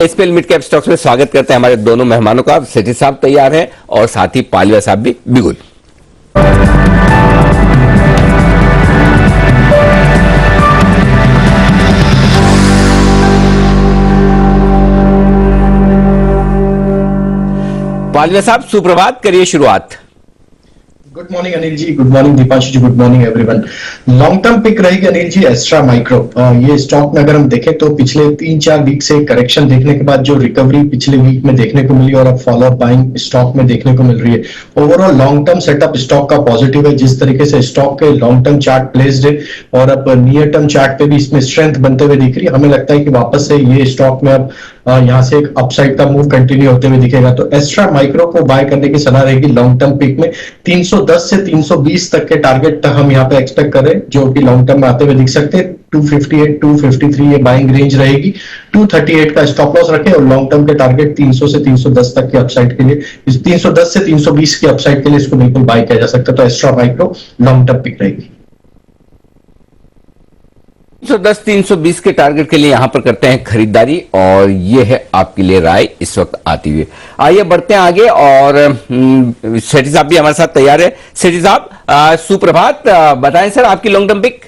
SPL mid cap stocks में स्वागत करते हैं हमारे दोनों मेहमानों का। सेठी साहब तैयार हैं और साथ ही पालिया साहब भी बिल्कुल। पालिया साहब सुप्रभात, करिए शुरुआत। Good morning Anil ji, good morning Deepanshu ji, good morning everyone. Long term pick रहेगी अनिल जी एस्ट्रा माइक्रो। ये स्टॉक में अगर हम देखें तो पिछले 3-4 वीक से करेक्शन देखने के बाद जो रिकवरी पिछले वीक में देखने को मिली और अब फॉलो अप बाइंग स्टॉक में देखने को मिल रही है। Overall long term setup stock का पॉजिटिव है। जिस तरीके से स्टॉक के लॉन्ग टर्म चार्ट प्लेस्ड है और अब नियर टर्म चार्ट पे भी इसमें स्ट्रेंथ बनते हुए दिख रही है, हमें लगता है कि वापस से ये स्टॉक में अब यहां से एक अपसाइड का मूव कंटिन्यू होते हुए दिखेगा। तो एस्ट्रा माइक्रो को बाय करने की सलाह रहेगी लॉन्ग टर्म पिक में। 310 से 320 तक के टारगेट तक हम यहाँ पे एक्सपेक्ट कर रहे हैं, जो कि लॉन्ग टर्म में आते हुए दिख सकते हैं। 258, 253 ये बाइंग रेंज रहेगी। 238 का स्टॉप लॉस रखें और लॉन्ग टर्म के टारगेट 300 से 310 तक के अपसाइड के लिए, इस 310 से 320 के अपसाइड के लिए इसको बिल्कुल बाय किया जा सकता है। तो Astra Micro long term pick रहेगी। 310-320 के टारगेट के लिए यहां पर करते हैं खरीदारी और ये है आपके लिए राय इस वक्त आती हुई। आइए बढ़ते हैं आगे और सेठी साहब भी हमारे साथ तैयार है। सेठी साहब सुप्रभात, बताएं सर आपकी long term pick.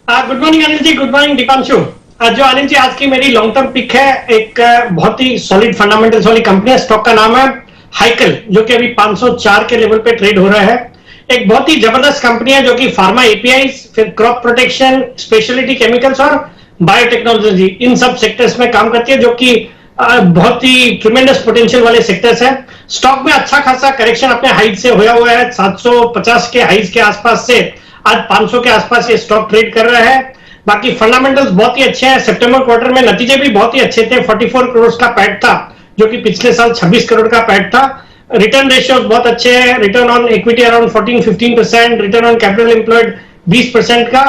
Good morning Anil ji, good morning Deepanshu. जो अनिल जी आज की मेरी लॉन्ग टर्म पिक है, एक बहुत ही सॉलिड फंडामेंटल्स वाली कंपनी है। स्टॉक का नाम है हाइकल, जो कि अभी 504 के लेवल पे ट्रेड हो रहा है। एक बहुत ही जबरदस्त कंपनी है जो कि फार्मा एपीआई, फिर क्रॉप प्रोटेक्शन, स्पेशलिटी केमिकल्स और बायोटेक्नोलॉजी, इन सब सेक्टर्स में काम करती है, जो कि बहुत ही ट्रिमेंडस पोटेंशियल वाले सेक्टर्स हैं। स्टॉक में अच्छा खासा करेक्शन अपने हाइट से होया हुआ है। 750 के हाइट के आसपास से आज 500 के आसपास ये स्टॉक ट्रेड कर रहा है। बाकी फंडामेंटल्स बहुत ही अच्छे हैं। सितंबर क्वार्टर में नतीजे भी बहुत ही अच्छे थे। 44 करोड़ का पैट था, जो कि पिछले साल 26 करोड़ का पैट था। रिटर्न रेशियोज बहुत अच्छे हैं। Return on equity around 14-15%, return on capital employed 20% का,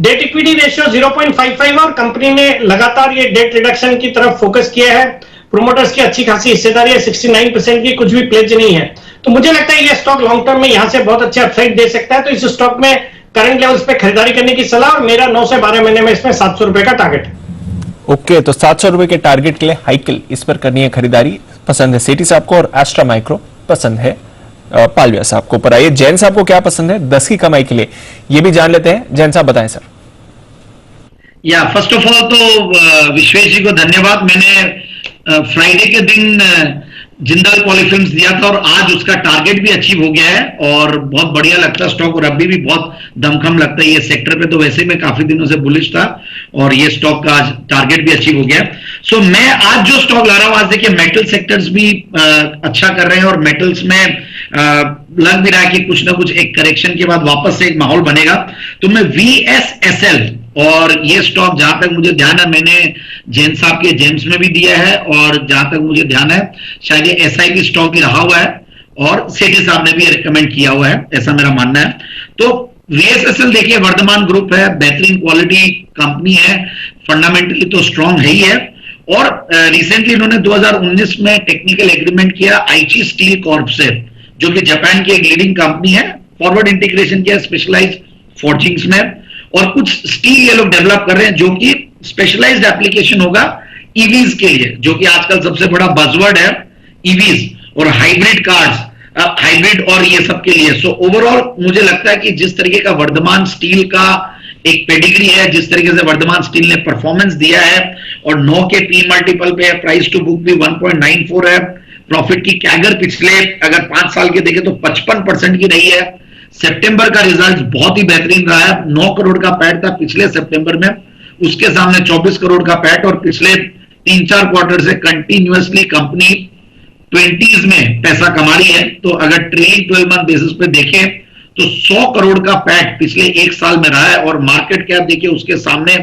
डेट इक्विटी रेशियो 0.55 और कंपनी ने लगातार ये डेट रिडक्शन की तरफ फोकस किया है। प्रोमोटर्स की अच्छी खासी हिस्सेदारी है 69% की, कुछ भी प्लेज नहीं है। तो मुझे लगता है ये स्टॉक लॉन्ग टर्म में यहां से बहुत अच्छे अपसाइड दे सकता है। तो इस स्टॉक में करंट लेवल्स पे खरीदारी करने की सलाह, और मेरा 9 से 12 महीने में इसमें 700 रुपए का टारगेट है। ओके, तो 700 रुपए के टारगेट के लिए हाइकल, इस पर करनी है खरीदारी। पसंद है सेठी साहब को और एस्ट्रा माइक्रो पसंद है पालविया साहब को। पर आइए जैन साहब को क्या पसंद है 10 की कमाई के लिए, ये भी जान लेते हैं। जैन साहब बताएं सर। या फर्स्ट ऑफ ऑल तो विश्वेश जी को धन्यवाद। मैंने फ्राइडे के दिन जिंदाल पॉलीफिल्म्स दिया था और आज उसका टारगेट भी अचीव हो गया है और बहुत बढ़िया लगता है स्टॉक और अभी भी बहुत दमखम लगता है ये सेक्टर पे। तो वैसे मैं काफी दिनों से बुलिश था और ये स्टॉक का आज टारगेट भी अचीव हो गया। सो मैं आज जो स्टॉक ला रहा हूं, आज देखिए मेटल सेक्टर्स भी अच्छा कर रहे हैं और मेटल्स में लग भी रहा है कि कुछ ना कुछ एक करेक्शन के बाद वापस से एक माहौल बनेगा। तो मैं VSSL और ये स्टॉक जहां तक मुझे ध्यान है, मैंने जैन साहब के जेम्स में भी दिया है और जहां तक मुझे ध्यान है शायद ये SIP स्टॉक ही रहा हुआ है और सेठी साहब ने भी रिकमेंड किया हुआ है, ऐसा मेरा मानना है। तो VSSL देखिए वर्धमान ग्रुप है, बेहतरीन क्वालिटी कंपनी है, फंडामेंटली तो स्ट्रांग है ही है। और रिसेंटली इन्होंने 2019 में टेक्निकल एग्रीमेंट किया आईची स्टील कॉर्प से, जो कि जापान की एक लीडिंग कंपनी है। फॉरवर्ड इंटीग्रेशन किया स्पेशलाइज्ड फोर्जिंग्स में और कुछ स्टील ये लोग डेवलप कर रहे हैं जो कि स्पेशलाइज्ड एप्लीकेशन होगा ईवीज के लिए, जो कि आजकल सबसे बड़ा बजवर्ड है ईवीज और हाइब्रिड कार्स, हाइब्रिड और ये सब के लिए। सो ओवरऑल मुझे लगता है कि जिस तरीके का वर्धमान स्टील का एक पेडिग्री है, जिस तरीके से वर्धमान स्टील ने परफॉर्मेंस दिया है और 9 के P मल्टीपल पे, प्राइस टू बुक भी 1.94 है, प्रॉफिट की कैगर पिछले अगर 5 साल के देखें तो 55% की रही है। सितंबर का रिजल्ट बहुत ही बेहतरीन रहा है। 9 करोड़ का पैट था पिछले सितंबर में, उसके सामने 24 करोड़ का पैट और पिछले 3-4 क्वार्टर से कंटिन्यूअसली कंपनी 20s में पैसा कमा रही है। तो अगर ट्रेलिंग 12 मंथ बेसिस पे देखें तो 100 करोड़ का पैट पिछले 1 साल में रहा है और मार्केट कैप देखिए उसके सामने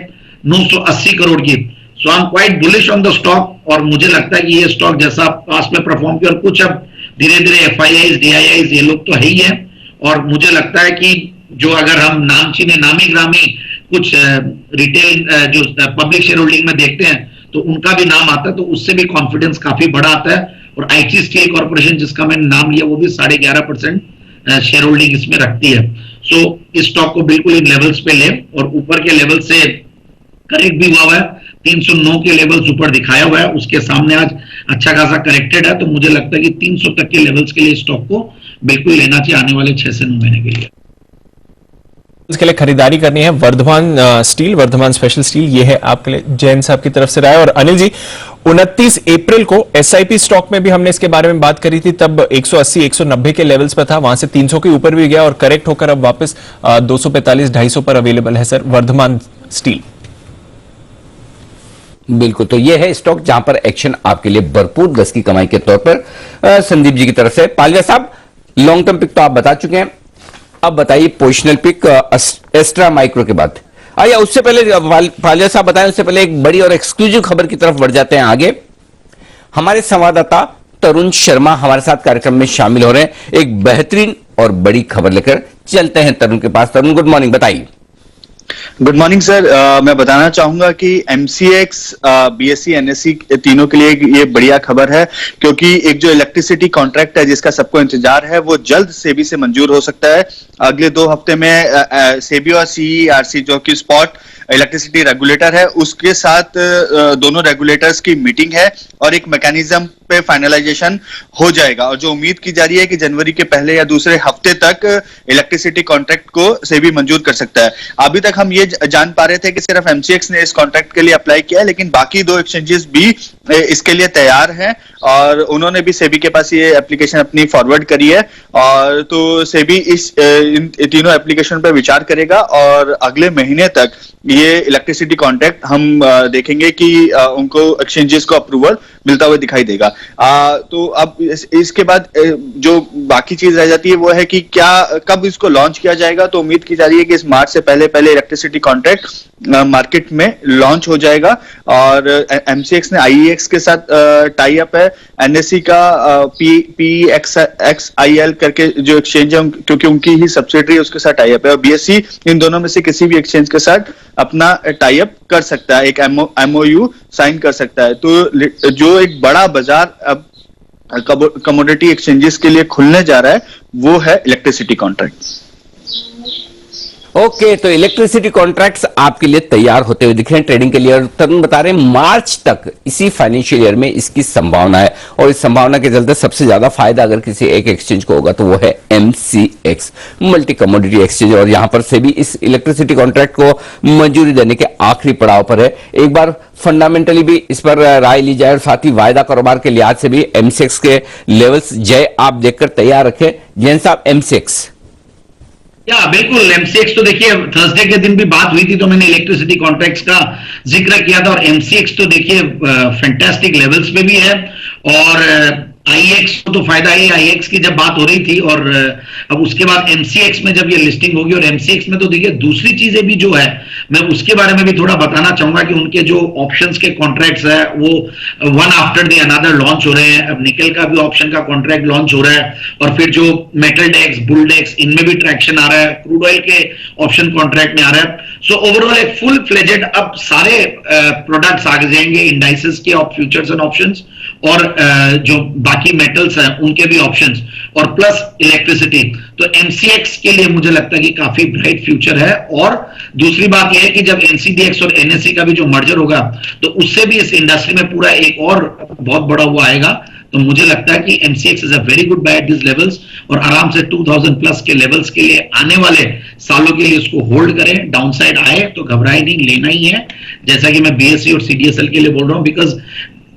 980 करोड़ की। So I am quite bullish on the stock और मुझे लगता है कि ये स्टॉक जैसा पास में परफॉर्म किया और कुछ अब धीरे धीरे FIIs, DIIs ये लोग तो है ही है। और मुझे लगता है कि जो अगर हम नामचीने नामी ग्रामी कुछ रिटेल जो पब्लिक शेयर होल्डिंग में देखते हैं तो उनका भी नाम आता है, तो उससे भी कॉन्फिडेंस काफी बड़ा आता है। और आईची स्टील कॉर्पोरेशन जिसका मैंने नाम लिया वो भी 11.5% शेयर होल्डिंग इसमें रखती है। सो इस स्टॉक को बिल्कुल इन लेवल्स पे ले और ऊपर के लेवल से करेक्ट भी हुआ है 309 के लेवल्स ऊपर दिखाया हुआ है, उसके सामने आज अच्छा खासा करेक्टेड है, तो मुझे लगता है कि 300 तक के लेवल्स के लिए स्टॉक को बिल्कुल लेना चाहिए आने वाले 6 से 9 महीने के लिए। इसके लिए खरीदारी करनी है Vardhman steel, Vardhman special steel, ये है आपके लिए जैन साहब की तरफ से राय। और अनिल जी, 29 अप्रैल को एसआईपी स्टॉक में भी हमने इसके बारे में बात करी थी, तब 180 190 के लेवल्स पर था, वहां से 300 के ऊपर भी गया और करेक्ट होकर अब वापस 245 250 पर अवेलेबल है सर वर्धमान स्टील। बिल्कुल, तो ये है स्टॉक जहां पर एक्शन आपके लिए भरपूर 10 की कमाई के तौर पर संदीप जी की तरफ से। पालिया साहब, लॉन्ग टर्म पिक तो आप बता चुके हैं, अब बताइए पोजिशनल पिक एस्ट्रा माइक्रो के बाद। आइए उससे पहले पालिया साहब बताएं, उससे पहले एक बड़ी और एक्सक्लूसिव खबर की तरफ बढ़ जाते हैं आगे। हमारे संवाददाता तरुण शर्मा हमारे साथ कार्यक्रम में शामिल हो रहे हैं, एक बेहतरीन और बड़ी खबर लेकर चलते हैं तरुण के पास। तरुण, गुड मॉर्निंग, बताइए। Good morning sir. मैं बताना चाहूंगा कि एमसीएक्स, बीएसई, एनएसई तीनों के लिए ये बढ़िया खबर है, क्योंकि एक जो इलेक्ट्रिसिटी कॉन्ट्रैक्ट है जिसका सबको इंतजार है वो जल्द सेबी से मंजूर हो सकता है। अगले 2 हफ्ते में सेबी और सीईआरसी जो कि स्पॉट इलेक्ट्रिसिटी रेगुलेटर है उसके साथ दोनों रेगुलेटर्स की मीटिंग है और एक मैकेनिज्म पे फाइनलाइजेशन हो जाएगा, और जो उम्मीद की जा रही है कि जनवरी के पहले या दूसरे हफ्ते तक इलेक्ट्रिसिटी कॉन्ट्रैक्ट को सेबी मंजूर कर सकता है। अभी तक हम ये जान पा रहे थे कि सिर्फ एमसीएक्स ने इस कॉन्ट्रैक्ट के लिए अप्लाई किया है, लेकिन बाकी 2 एक्सचेंजेस भी इसके लिए तैयार हैं और उन्होंने भी सेबी के पास ये एप्लीकेशन अपनी फॉरवर्ड करी है। और तो सेबी इन तीनों एप्लीकेशन पर विचार करेगा और अगले महीने तक ये इलेक्ट्रिसिटी कॉन्ट्रैक्ट हम देखेंगे कि उनको एक्सचेंजेस को अप्रूवल मिलता हुआ दिखाई देगा। तो अब इसके बाद जो बाकी चीज रह जाती है वो है कि कब इसको लॉन्च किया जाएगा। तो उम्मीद की जा रही है कि इस मार्च से पहले इलेक्ट्रिसिटी कॉन्ट्रैक्ट मार्केट में लॉन्च हो जाएगा। और एमसीएक्स ने आईईएक्स के साथ टाई अप है, एनएससी का PXIL करके जो एक्सचेंज है क्योंकि उनकी ही सब्सिडरी उसके साथ टाई अप है, और बीएसई इन दोनों में से किसी भी एक्सचेंज के साथ अपना टाई अप कर सकता है, एक एमओयू साइन कर सकता है। तो जो एक बड़ा बाजार अब कमोडिटी एक्सचेंजेस के लिए खुलने जा रहा है वो है इलेक्ट्रिसिटी कॉन्ट्रैक्ट। ओके, तो इलेक्ट्रिसिटी कॉन्ट्रैक्ट्स आपके लिए तैयार होते हुए दिख रहे हैं ट्रेडिंग के लिए, और तरुण बता रहे हैं मार्च तक इसी फाइनेंशियल ईयर में इसकी संभावना है, और इस संभावना के चलते सबसे ज्यादा फायदा अगर किसी एक एक्सचेंज को होगा तो वो है एमसीएक्स, मल्टी कमोडिटी एक्सचेंज, और यहां पर से भी इस इलेक्ट्रिसिटी कॉन्ट्रैक्ट को मंजूरी देने के आखिरी पड़ाव पर है। एक बार फंडामेंटली भी इस पर राय ली जाए और साथ ही वायदा कारोबार के लिहाज से भी एमसीएक्स के लेवल्स जय आप देखकर तैयार रखें। जैन साहब, एमसीएक्स या बिल्कुल, एमसीएक्स तो देखिए थर्सडे के दिन भी बात हुई थी तो मैंने इलेक्ट्रिसिटी कॉन्ट्रैक्ट्स का जिक्र किया था, और एमसीएक्स तो देखिए फैंटास्टिक लेवल्स पे भी है। और आईएक्स को तो फायदा ही, आईएक्स की जब बात हो रही थी, और अब उसके बाद एमसीएक्स में जब ये लिस्टिंग होगी, और एमसीएक्स में तो देखिए दूसरी चीजें भी जो है मैं उसके बारे में भी थोड़ा बताना चाहूंगा कि उनके जो ऑप्शंस के कॉन्ट्रैक्ट्स है वो one after the another launch हो रहे हैं। अब निकल का भी ऑप्शन का कॉन्ट्रैक्ट लॉन्च हो रहा है, और फिर जो मेटल डेक्स, बुल डेक्स, इनमें भी ट्रैक्शन आ रहा है, क्रूड ऑयल के ऑप्शन कॉन्ट्रैक्ट में आ रहा है। सो ओवरऑल एक फुल फ्लेजेड अब सारे प्रोडक्ट्स आ जाएंगे, इंडाइसेस के फ्यूचर्स एंड ऑप्शंस, और जो बाकी मेटल्स हैं उनके भी ऑप्शंस, और प्लस इलेक्ट्रिसिटी। तो एमसीएक्स के लिए मुझे लगता है कि काफी ब्राइट फ्यूचर है। और दूसरी बात यह है कि जब एनसीडीएक्स और एनएससी का भी जो मर्जर होगा तो उससे भी इस इंडस्ट्री में पूरा एक और बहुत बड़ा वो आएगा। तो मुझे लगता है कि MCX is a very good by at this levels, और आराम से 2000 प्लस के लेवल्स के लिए आने वाले सालों के लिए उसको होल्ड करें। डाउनसाइड आए तो घबराए नहीं, लेना ही है, जैसा कि मैं बीएसई और सीडीएसएल के लिए बोल रहा हूं, बिकॉज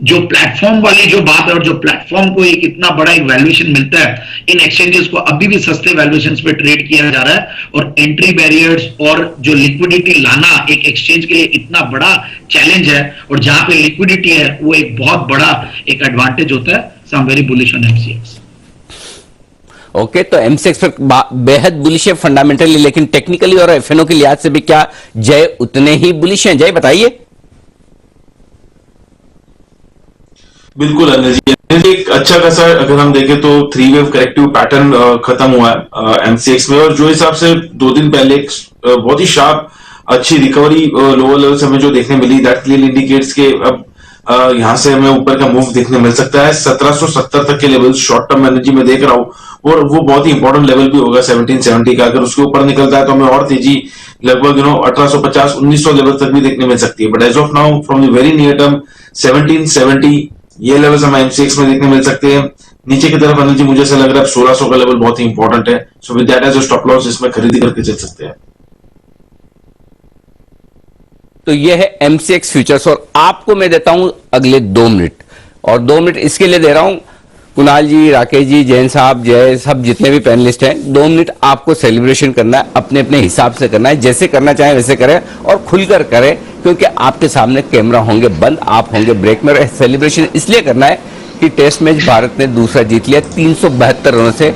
जो प्लेटफॉर्म वाली जो बात है, और जो प्लेटफॉर्म को एक इतना बड़ा एक वैल्यूएशन मिलता है, इन एक्सचेंजेस को अभी भी सस्ते वैल्यूएशंस पे ट्रेड किया जा रहा है, और एंट्री बैरियर्स और जो लिक्विडिटी लाना एक एक्सचेंज के लिए इतना बड़ा चैलेंज है, और जहां पे लिक्विडिटी है वो एक बहुत बड़ा एक एडवांटेज होता है। So I am very bullish on MCX. Okay, तो एमसीएक्स पर बेहद बुलिश है फंडामेंटली, लेकिन टेक्निकली और एफएनओ के लिहाज से भी क्या जय उतने ही बुलिश हैं? जय बताइए। बिल्कुल अनिल जी, एक अच्छा खासा अगर हम देखें तो 3 वेव करेक्टिव पैटर्न खत्म हुआ है एमसीएक्स में, और जो हिसाब से 2 दिन पहले एक बहुत ही शार्प अच्छी रिकवरी लोअर लेवल से हमें जो देखने मिली, दैट क्लियरली इंडिकेट्स के अब यहां से हमें ऊपर का मूव देखने मिल सकता है। 1770 तक के लेवल शॉर्ट टर्म एनर्जी में देख रहा हूं, और वो बहुत ही इंपॉर्टेंट लेवल भी होगा 1770 का। अगर उसके ऊपर निकलता है तो हमें और तेजी लगभग 1850 1900 लेवल तक भी देखने मिल सकती है। But as of now from the very near term 1770 ये लेवल्स हमें एमसीएक्स में देखने मिल सकते हैं। नीचे की तरफ अनिल जी मुझे ऐसा लग रहा है 1600 का लेवल बहुत ही इंपॉर्टेंट है। So with that as a stop loss इसमें खरीदी करके चल सकते हैं। तो ये है एमसीएक्स फ्यूचर्स और आपको मैं देता हूं अगले 2 मिनट, और 2 मिनट इसके लिए दे रहा हूं कुणाल जी, राकेश जी, जैन साहब, जय, सब जितने भी पैनलिस्ट हैं, 2 मिनट आपको सेलिब्रेशन करना है, अपने अपने हिसाब से करना है, जैसे करना चाहें वैसे करें और खुलकर करें, क्योंकि आपके सामने कैमरा होंगे बंद, आप होंगे ब्रेक में। सेलिब्रेशन इसलिए करना है कि टेस्ट मैच भारत ने दूसरा जीत लिया 372 रनों से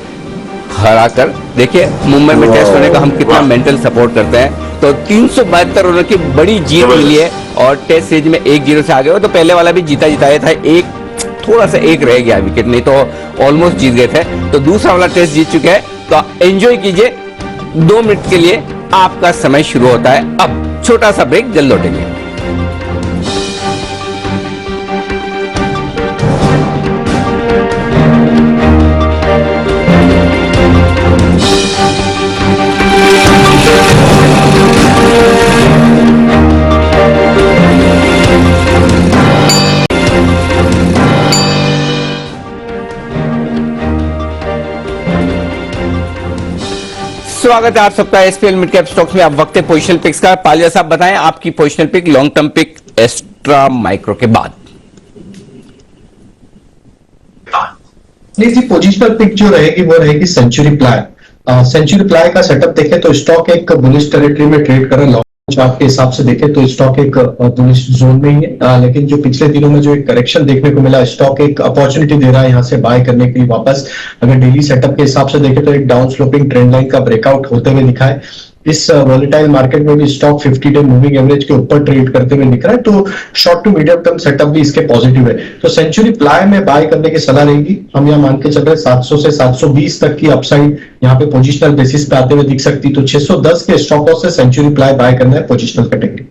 हरा कर। देखिए मुंबई में टेस्ट होने का हम कितना मेंटल सपोर्ट करते हैं, तो 372 रनों की बड़ी जीत मिली है और टेस्ट सीरीज में 1-0 से आगे हो। तो पहले वाला भी जीता था, एक थोड़ा सा एक रह गया विकेट, नहीं तो ऑलमोस्ट जीत गए थे। तो दूसरा वाला टेस्ट जीत चुके हैं, तो एंजॉय कीजिए। 2 मिनट के लिए आपका समय शुरू होता है अब। छोटा सा ब्रेक, जल्द लौटेंगे। स्वागत है आप सबका एसपीएल मिड कैप स्टॉक्स में। अब वक्त है पोजिशनल पिक्स का। पालिया साहब बताएं आपकी positional pick, long term pick Astra Micro के बाद। नहीं जी, पोजिशनल पिक जो रहेगी वो रहेगी सेंचुरी प्लाई। सेंचुरी प्लाई का सेटअप देखें तो स्टॉक एक बुलिश टेरिटरी में ट्रेड कर रहा है। लॉन्ग चार्ट के हिसाब से देखें तो स्टॉक एक बुलिश जोन में ही है, लेकिन जो पिछले दिनों में जो एक करेक्शन देखने को मिला, स्टॉक एक अपॉर्चुनिटी दे रहा है यहां से बाय करने के लिए वापस। अगर डेली सेटअप के हिसाब से देखें तो एक डाउन स्लोपिंग ट्रेंड लाइन का ब्रेकआउट होते हुए दिखा है। इस वॉलेटाइल मार्केट में भी स्टॉक 50 डे मूविंग एवरेज के ऊपर ट्रेड करते हुए दिख रहा है, तो short to medium term setup भी इसके पॉजिटिव है। तो सेंचुरी प्लाई में बाय करने की सलाह रहेगी। हम यहाँ मान के चल रहे 700 से 720 तक की अपसाइड यहाँ पे पोजिशनल बेसिस पे आते हुए दिख सकती, तो 610 के स्टॉप लॉस से सेंचुरी प्लाई बाय करना है पोजिशनल कैटेगरी।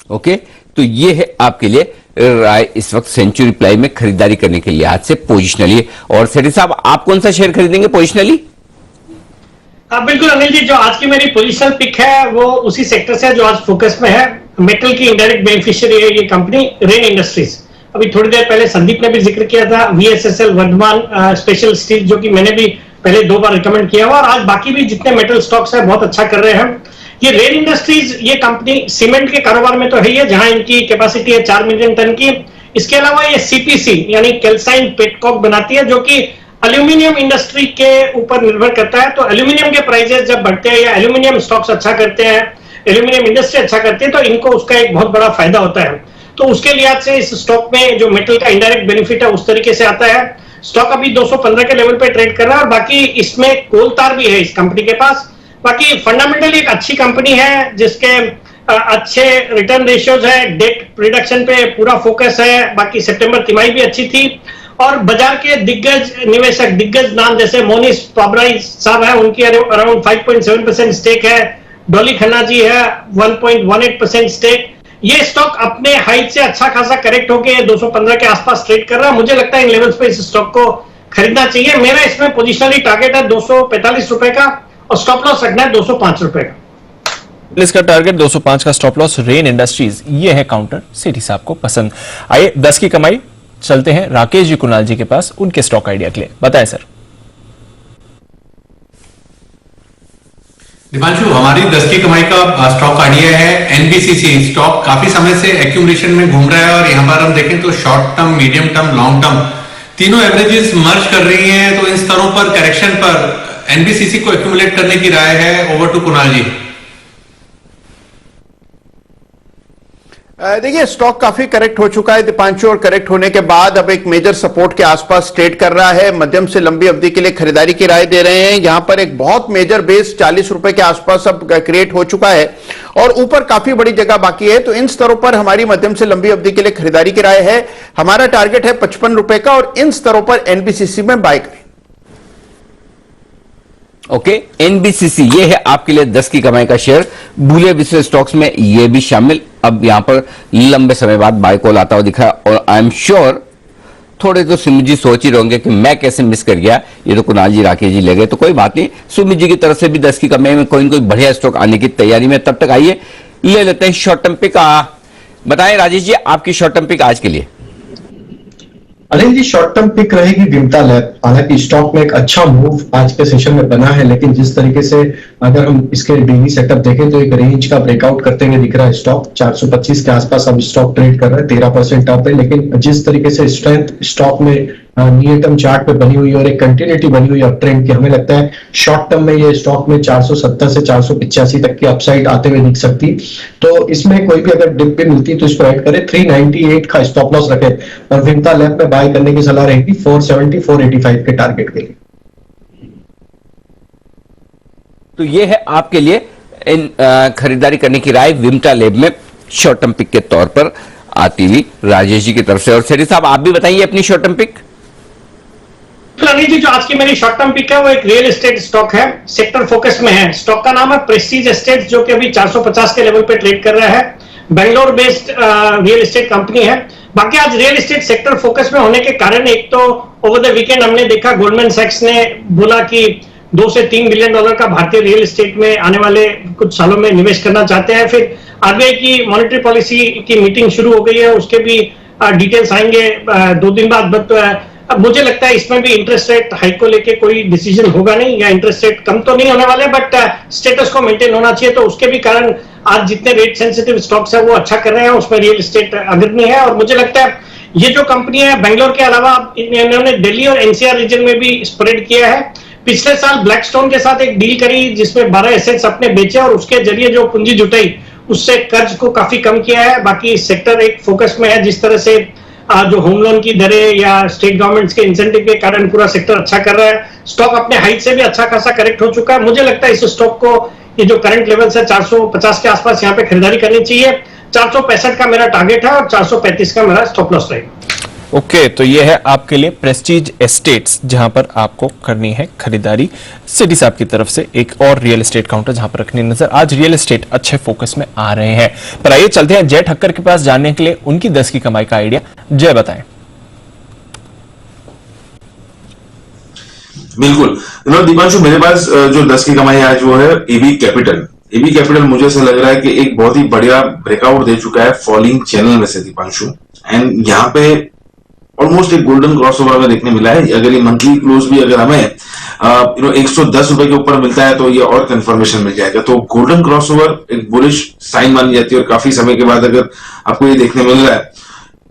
ओके, तो ये है आपके लिए राय इस वक्त सेंचुरी प्लाई में खरीदारी करने के लिए आज से पोजिशनली। और सेठी साहब आप कौन सा शेयर खरीदेंगे पोजिशनली? बिल्कुल अनिल जी, जो आज की मेरी पोजीशनल पिक है वो उसी सेक्टर से है जो आज फोकस में है। मेटल की इनडायरेक्ट बेनिफिशियरी है ये कंपनी रेन इंडस्ट्रीज। अभी थोड़ी देर पहले संदीप ने भी जिक्र किया था वीएसएसएल वर्धमान स्पेशल स्टील, जो कि मैंने भी पहले 2 बार रिकमेंड किया हुआ, और आज बाकी भी जितने मेटल स्टॉक्स है बहुत अच्छा कर रहे हैं। ये रेन इंडस्ट्रीज ये कंपनी सीमेंट के कारोबार में तो है ही है, जहां इनकी कैपेसिटी है 4 मिलियन टन की। इसके अलावा ये सीपीसी यानी कैल्साइन पेटकोक बनाती है, जो कि एल्यूमिनियम इंडस्ट्री के ऊपर निर्भर करता है। तो एल्यूमिनियम के प्राइसेस जब बढ़ते हैं या एल्यूमिनियम स्टॉक्स अच्छा करते हैं, एल्यूमिनियम इंडस्ट्री अच्छा करती है, तो इनको उसका एक बहुत बड़ा फायदा होता है। तो उसके लिहाज से इस स्टॉक में जो मेटल का इनडायरेक्ट बेनिफिट है उस तरीके से आता है। स्टॉक अभी 215 के लेवल पे ट्रेड कर रहा है, और बाकी इसमें कोल तार भी है इस कंपनी के पास। बाकी फंडामेंटली एक अच्छी कंपनी है जिसके अच्छे रिटर्न रेशियोज है, डेट रिडक्शन पे पूरा फोकस है। बाकी सितंबर तिमाही भी अच्छी थी, और बाजार के दिग्गज निवेशक, दिग्गज नाम जैसे मोनिश पाबराई साहब है, उनकी अराउंड 5.7% स्टेक है। डॉली खन्ना जी है 1.18% स्टेक। ये स्टॉक अपने हाइट से अच्छा खासा करेक्ट होकर 215 के आसपास ट्रेड कर रहा है। मुझे लगता है इन लेवल्स पे इस स्टॉक को खरीदना चाहिए। मेरा इसमें पोजिशनली टारगेट है 245 रुपए का, और स्टॉप लॉस रखना है 205 रुपए का। इसका टारगेट 205 का स्टॉप लॉस रेन इंडस्ट्रीज। ये है काउंटर सेठी साहब को पसंद। आइए 10 की कमाई चलते हैं राकेश जी कुणाल जी के पास, उनके स्टॉक आइडिया के लिए। बताएं सर। दीपांशु, हमारी 10 की कमाई का स्टॉक आइडिया है एनबीसीसी। स्टॉक काफी समय से एक्यूमुलेशन में घूम रहा है, और यहां पर हम देखें तो short term, medium term, long term तीनों एवरेजेस मर्ज कर रही हैं। तो इन स्तरों पर करेक्शन पर एनबीसीसी को एक्यूमुलेट करने की राय है। ओवर टू कुणाल जी। देखिए, स्टॉक काफी करेक्ट हो चुका है दीपांशु, और करेक्ट होने के बाद अब एक मेजर सपोर्ट के आसपास ट्रेड कर रहा है। मध्यम से लंबी अवधि के लिए खरीदारी की राय दे रहे हैं। यहां पर एक बहुत मेजर बेस 40 रुपए के आसपास अब क्रिएट हो चुका है, और ऊपर काफी बड़ी जगह बाकी है। तो इन स्तरों पर हमारी मध्यम से लंबी अवधि के लिए खरीदारी की राय है। हमारा टारगेट है 55 रुपए का, और इन स्तरों पर एनबीसीसी में बाय करें। ओके, एनबीसीसी ये है आपके लिए 10 की कमाई का शेयर। भूले बिस्तर स्टॉक्स में ये भी शामिल। अब यहां पर लंबे समय बाद बाय कॉल आता हुआ दिखा है, और आई एम श्योर थोड़े तो सुमित जी सोच ही रहेंगे कि मैं कैसे मिस कर गया, ये तो कुणाल जी राकेश जी ले गए। तो कोई बात नहीं, सुमित जी की तरफ से भी 10 की कमाई में कोई न कोई बढ़िया स्टॉक आने की तैयारी में। तब तक आइए ले लेते हैं शॉर्ट टर्म पिक। बताएं राजेश जी, आपकी शॉर्ट टर्म पिक आज के लिए। Anil ji, short term pick रहेगी विमता लैब। हालांकि स्टॉक में एक अच्छा मूव आज के सेशन में बना है, लेकिन जिस तरीके से अगर हम इसके डेली सेटअप देखें तो एक रेंज का ब्रेकआउट करते हुए दिख रहा है स्टॉक। 425 के आसपास अब स्टॉक ट्रेड कर रहा है, 13% अप है। लेकिन जिस तरीके से स्ट्रेंथ स्टॉक में नियर टर्म चार्ट पे बनी हुई और एक कंटिन्यूटी बनी हुई अप ट्रेंड की, हमें लगता है शॉर्ट टर्म में ये स्टॉक में 470 से 485 तक की अपसाइड आते हुए दिख सकती। तो इसमें कोई भी अगर डिप भी मिलती तो इसको ऐड करें। 398 का स्टॉप लॉस रखे और विमता लैब में बाय करने की सलाह रहेगी 470 485 के टारगेट के लिए। तो ये है आपके लिए इन खरीदारी करने की राय विमटा लैब में शॉर्ट टर्म पिक के तौर पर आती हुई राजेश जी की तरफ से। और सेठी साहब, आप भी बताइए अपनी short term pick. Anil ji, जो आज की मेरी शॉर्ट टर्म पिक है वो एक रियल एस्टेट स्टॉक है, सेक्टर फोकस में है। स्टॉक का नाम है प्रेस्टीज एस्टेट, जो कि अभी 450 के लेवल पे ट्रेड कर रहा है। Bangalore based real estate company है। बाकी आज रियल एस्टेट सेक्टर फोकस में होने के कारण, एक तो ओवर द वीकेंड हमने देखा गोल्डमैन सैक्स ने बोला कि 2 से 3 बिलियन डॉलर का भारतीय रियल एस्टेट में आने वाले कुछ सालों में निवेश करना चाहते हैं। फिर आरबीआई की मॉनेटरी पॉलिसी की मीटिंग शुरू हो गई है, उसके भी डिटेल्स आएंगे 2 दिन बाद। बट अब मुझे लगता है इसमें भी इंटरेस्ट रेट हाइक को लेके कोई डिसीजन होगा नहीं, या इंटरेस्ट रेट कम तो नहीं होने वाले, बट स्टेटस को मेंटेन होना चाहिए। तो उसके भी कारण आज जितने रेट सेंसिटिव स्टॉक्स है वो अच्छा कर रहे हैं, उसमें रियल एस्टेट अग्रणी है। और मुझे लगता है ये जो कंपनी है बेंगलोर के अलावा इन्होंने दिल्ली और एनसीआर रीजन में भी स्प्रेड किया है। पिछले साल ब्लैकस्टोन के साथ एक डील करी जिसमें 12 एसेट्स अपने बेचे और उसके जरिए जो पूंजी जुटाई उससे कर्ज को काफी कम किया है। बाकी सेक्टर एक फोकस में है, जिस तरह से जो होम लोन की दरें या स्टेट गवर्नमेंट्स के इंसेंटिव के कारण पूरा सेक्टर अच्छा कर रहा है। स्टॉक अपने हाइट से भी अच्छा खासा करेक्ट हो चुका है। मुझे लगता है इस स्टॉक को ये जो करंट लेवल है 450 के आसपास यहाँ पे खरीदारी करनी चाहिए। 465 का मेरा टारगेट है और 435 का मेरा स्टॉप लॉस रहेगा। ओके, तो ये है आपके लिए प्रेस्टीज एस्टेट्स, जहां पर आपको करनी है खरीदारी। सिटी साहब की तरफ से एक और रियल एस्टेट काउंटर जहां पर रखनी नजर। आज रियल एस्टेट अच्छे फोकस में आ रहे हैं। पर आइए चलते हैं जय ठक्कर के पास जानने के लिए उनकी 10 की कमाई का आइडिया। जय, बताएं। बिल्कुल दीपांशु, मेरे पास जो 10 की कमाई आज वो है एबी कैपिटल। एबी कैपिटल मुझे ऐसा लग रहा है कि एक बहुत ही बढ़िया ब्रेकआउट दे चुका है फॉलिंग चैनल में से दीपांशु, एंड यहाँ पे ऑलमोस्ट एक गोल्डन क्रॉसओवर हमें देखने मिला है। अगर ये मंथली क्लोज भी अगर हमें 110 रुपए के ऊपर मिलता है तो ये और कंफर्मेशन मिल जाएगा। तो गोल्डन क्रॉसओवर एक बुलिश साइन मानी जाती है, और काफी समय के बाद अगर आपको ये देखने मिल रहा है,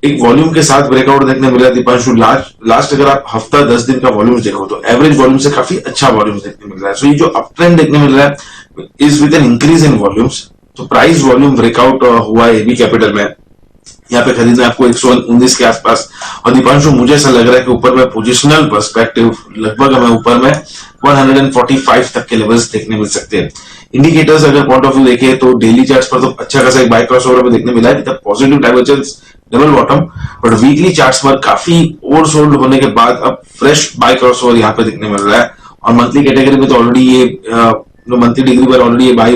एक वॉल्यूम के साथ ब्रेकआउट देखने मिला दीपांशु। लास्ट अगर आप हफ्ता 10 दिन का वॉल्यूम देखो तो एवरेज वॉल्यूम से काफी अच्छा वॉल्यूम देखने मिल रहा है। सो ये जो अप ट्रेंड देखने मिल रहा है is with an increase in volumes. तो प्राइस वॉल्यूम ब्रेकआउट हुआ है एबी कैपिटल में। यहाँ पे खरीदना आपको 119 के आसपास। और दीपांशु, मुझे ऐसा लग रहा है कि ऊपर में पोजिशनल पर्सपेक्टिव लगभग हमें ऊपर में 145 तक के लेवल्स देखने मिल सकते हैं। इंडिकेटर्स अगर पॉइंट ऑफ व्यू देखें तो डेली चार्ट्स पर तो अच्छा खासा एक बाय क्रॉसओवर में देखने मिला है, positive divergence double bottom, but weekly charts पर काफी ओवरसोल्ड होने के बाद अब फ्रेश बाय क्रॉसओवर यहाँ पे देखने मिल रहा है। और मंथली कैटेगरी में तो ऑलरेडी ये मंथली डिग्री पर ऑलरेडी ये बाय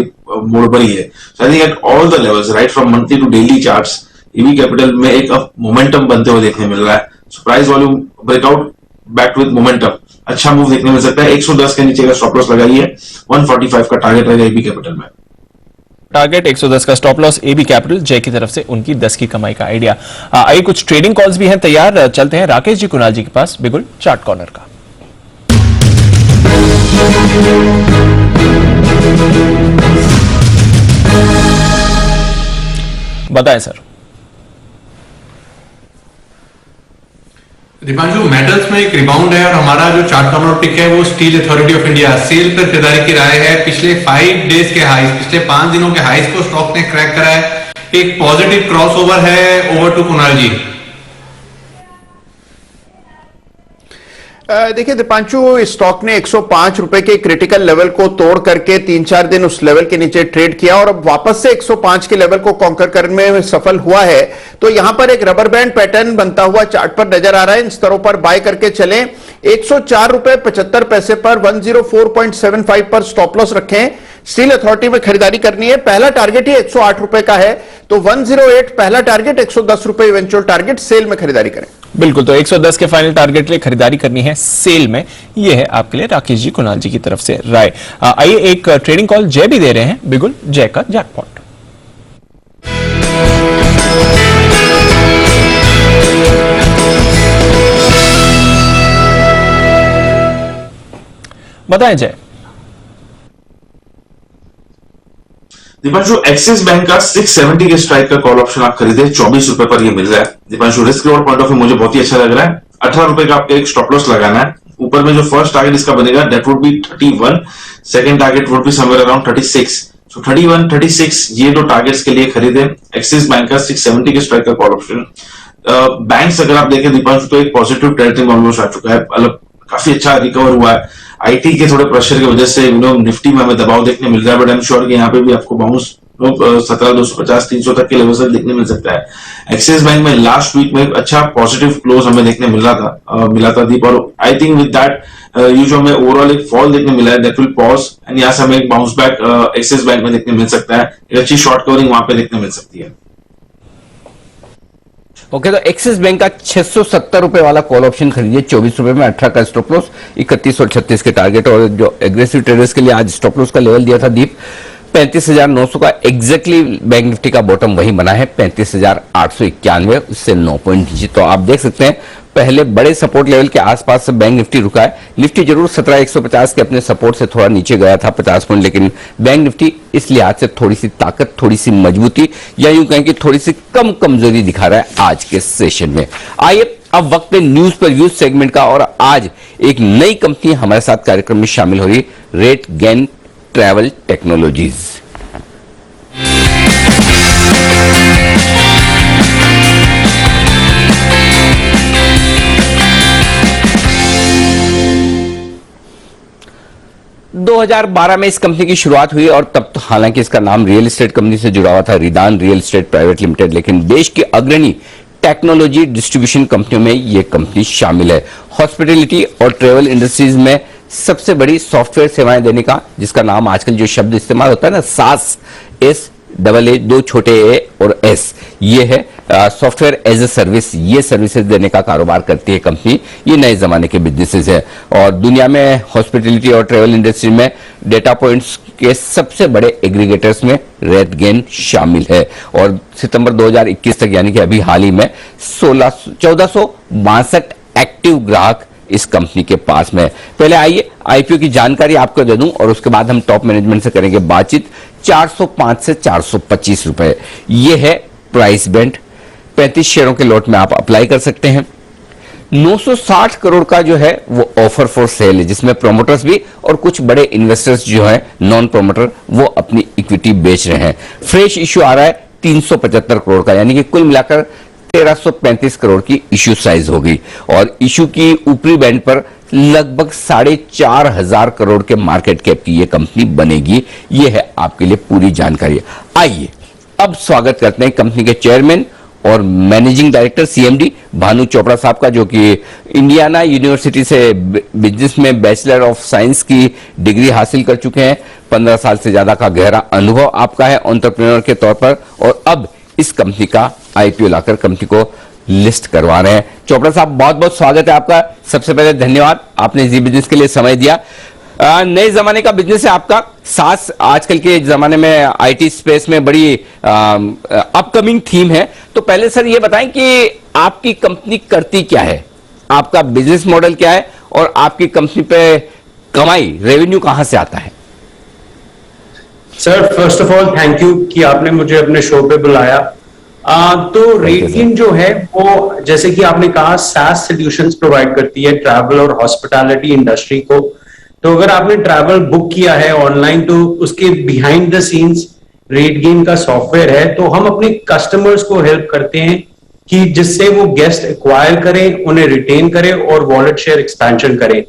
मोड पर ही है। So I think at all the levels right from monthly to daily charts AB capital में एक मोमेंटम बनते हुए देखने मिल रहा है। Price volume breakout back with momentum, अच्छा मूव देखने मिल सकता है। 110 के नीचे का स्टॉप लॉस लगाइए, 145 का टारगेट रहेगा एबी कैपिटल में। टारगेट 110 का स्टॉप लॉस एबी कैपिटल। जय की तरफ से उनकी 10 की कमाई का आइडिया। आइए कुछ ट्रेडिंग कॉल्स भी हैं तैयार। चलते हैं राकेश जी कुणाल जी के पास बिगुल चार्ट कॉर्नर का। बताएं सर। दीपांशु, मेटल्स में एक रिबाउंड है और हमारा जो चार्ट कॉर्नर पिक है वो Steel Authority of India SAIL पर खरीदारी की राय है। पिछले 5 डेज के हाइस, पिछले 5 दिनों के हाइस को स्टॉक ने क्रैक करा है। एक पॉजिटिव क्रॉसओवर है। ओवर टू कुणाल जी। देखिए दीपांशु, स्टॉक ने 105 रुपए के क्रिटिकल लेवल को तोड़ करके 3-4 दिन उस लेवल के नीचे ट्रेड किया और अब वापस से 105 के लेवल को कॉन्कर करने में सफल हुआ है। तो यहां पर एक रबर बैंड पैटर्न बनता हुआ चार्ट पर नजर आ रहा है। इन स्तरों पर बाय करके चलें। 104 रुपए 75 पैसे पर 104.75 पर स्टॉप लॉस रखें। स्टील अथॉरिटी में खरीदारी करनी है। पहला टारगेट ही 108 रुपए का है, तो 108 पहला टारगेट, 110 रुपए इवेंचुअल टारगेट। सेल में खरीदारी करें। बिल्कुल, तो 110 के फाइनल टारगेट के लिए खरीदारी करनी है सेल में। ये है आपके लिए राकेश जी, कुणाल जी की तरफ से राय। आइए एक ट्रेडिंग कॉल जय भी दे रहे हैं, बिगुल जय का जैकपॉट। बताएं जय। दीपांशु, एक्सिस बैंक का 670 के स्ट्राइक का कॉल ऑप्शन आप खरीदे, 24 रुपए पर ये मिल रहा है। Deepanshu, risk reward point of view मुझे बहुत ही अच्छा लग रहा है। 18 रुपए का आपका एक स्टॉप लॉस लगाना है। ऊपर में जो फर्स्ट टारगेट इसका बनेगा that would be 31, second target would be somewhere around 36। सो 31, 36 ये दो टारगेट्स के लिए खरीदे। एक्सिस बैंक का 670 के स्ट्राइक का कॉल ऑप्शन। बैंक्स अगर आप देखें दीपांशु तो एक पॉजिटिव टेरिटरी में ऑलमोस्ट आ चुका है, मतलब काफी अच्छा रिकवर हुआ है। आईटी के थोड़े प्रेशर की वजह से निफ्टी में हमें दबाव देखने मिल रहा है, बट आई एम श्योर कि यहाँ पे भी आपको बाउंस 17,250, 300 तक के लेवल से देखने मिल सकता है। एक्सिस बैंक में लास्ट वीक में अच्छा पॉजिटिव क्लोज हमें देखने मिला था दीप, और आई थिंक विद दैट ये जो हमें ओवरऑल एक फॉल देखने मिला है दैट विल पॉज एंड यहाँ से हमें एक बाउंस बैक एक्सिस बैंक में देखने मिल सकता है। एक अच्छी शॉर्ट कवरिंग वहां पे देखने मिल सकती है। ओके, तो एक्सिस बैंक का 670 रुपए वाला कॉल ऑप्शन खरीदिए 24 रुपए में, 18 का स्टॉप लॉस, 31 और 36 के टारगेट। और जो एग्रेसिव ट्रेडर्स के लिए आज स्टॉप लॉस का लेवल दिया था दीप 35,900 का, एग्जैक्टली बैंक निफ्टी का बॉटम वही बना है 35,891, उससे 9 पॉइंट नीचे। तो आप देख सकते हैं पहले बड़े सपोर्ट लेवल के आसपास से बैंक निफ्टी रुका है। निफ्टी जरूर 17,150 के अपने सपोर्ट से थोड़ा नीचे गया था 50 पॉइंट, लेकिन बैंक निफ्टी इस लिहाज से थोड़ी सी ताकत, थोड़ी सी मजबूती, या यूं कहें कि थोड़ी सी कम कमजोरी दिखा रहा है आज के सेशन में। आइए अब वक्त है न्यूज पर व्यूज सेगमेंट का, और आज एक नई कंपनी हमारे साथ कार्यक्रम में शामिल हो रही, रेटगेन ट्रैवल टेक्नोलॉजीज। – 2012 में इस कंपनी की शुरुआत हुई, और तब तो हालांकि इसका नाम रियल एस्टेट कंपनी से जुड़ा हुआ था, रिदान रियल एस्टेट प्राइवेट लिमिटेड, लेकिन देश की अग्रणी टेक्नोलॉजी डिस्ट्रीब्यूशन कंपनियों में यह कंपनी शामिल है। हॉस्पिटैलिटी और ट्रेवल इंडस्ट्रीज में सबसे बड़ी सॉफ्टवेयर सेवाएं देने का, जिसका नाम आजकल जो शब्द इस्तेमाल होता है ना, सास, एस डबल ए, 2 छोटे ए और एस, ये है सॉफ्टवेयर एज ए सर्विस। ये सर्विसेज देने का कारोबार करती है कंपनी। ये नए जमाने के बिजनेसेस है, और दुनिया में हॉस्पिटैलिटी और ट्रेवल इंडस्ट्री में डेटा पॉइंट्स के सबसे बड़े एग्रीगेटर्स में रेटगेन शामिल है। और सितंबर 2021 तक, यानी कि अभी हाल ही में 1462 एक्टिव ग्राहक इस कंपनी के पास में। पहले आइए आईपीओ की जानकारी आपको दे दूं, और उसके बाद हम टॉप मैनेजमेंट से करेंगे बातचीत। 405 से 425 रुपए ये है प्राइस बैंड। 35 शेयरों के लॉट में आप अप्लाई कर सकते हैं। 960 करोड़ का जो है वो ऑफर फॉर सेल है, जिसमें प्रोमोटर्स भी और कुछ बड़े इन्वेस्टर्स जो हैं नॉन प्रोमोटर, वो अपनी इक्विटी बेच रहे हैं। फ्रेश इश्यू आ रहा है 375 करोड़ का, यानी कि कुल मिलाकर 1335 करोड़ की इश्यू साइज होगी, और इश्यू की ऊपरी बैंड पर लगभग 4,500 करोड़ के मार्केट कैप की यह कंपनी बनेगी। यह है आपके लिए पूरी जानकारी। आइए अब स्वागत करते हैं कंपनी के चेयरमैन और managing director CMD Bhanu Chopra साहब का, जो कि इंडियाना यूनिवर्सिटी से बिजनेस में बैचलर ऑफ साइंस की डिग्री हासिल कर चुके हैं। 15 साल से ज्यादा का गहरा अनुभव आपका है एंटरप्रेन्योर के तौर पर, और अब इस कंपनी का आईपीओ लाकर कंपनी को लिस्ट करवा रहे हैं। चोपड़ा साहब, बहुत बहुत स्वागत है आपका। सबसे पहले धन्यवाद, आपने जी बिजनेस के लिए समय दिया। नए जमाने का बिजनेस है आपका। सास आजकल के जमाने में आईटी स्पेस में बड़ी अपकमिंग थीम है। तो पहले सर ये बताएं कि आपकी कंपनी करती क्या है, आपका बिजनेस मॉडल क्या है, और आपकी कंपनी पे कमाई, रेवेन्यू कहां से आता है? Sir, first of all thank you कि आपने मुझे अपने शो पे बुलाया। तो रेटगेन जो है वो, जैसे कि आपने कहा, सास सॉल्यूशंस प्रोवाइड करती है ट्रैवल और हॉस्पिटैलिटी इंडस्ट्री को। तो अगर आपने ट्रैवल बुक किया है ऑनलाइन, तो उसके बिहाइंड द सीन्स रेटगेन का सॉफ्टवेयर है। तो हम अपने कस्टमर्स को हेल्प करते हैं कि जिससे वो गेस्ट एक्वायर करें, उन्हें रिटेन करें और वॉलेट शेयर एक्सपेंशन करें।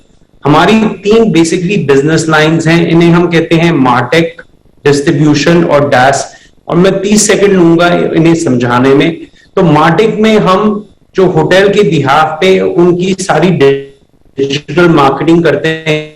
हमारी 3 बेसिकली बिजनेस लाइंस हैं, इन्हें हम कहते हैं मार्टेक, डिस्ट्रीब्यूशन और डैश, और मैं 30 सेकंड लूंगा इन्हें समझाने में। तो मार्टेक में हम जो होटल के बिहाफ पे उनकी सारी डिजिटल मार्केटिंग करते हैं,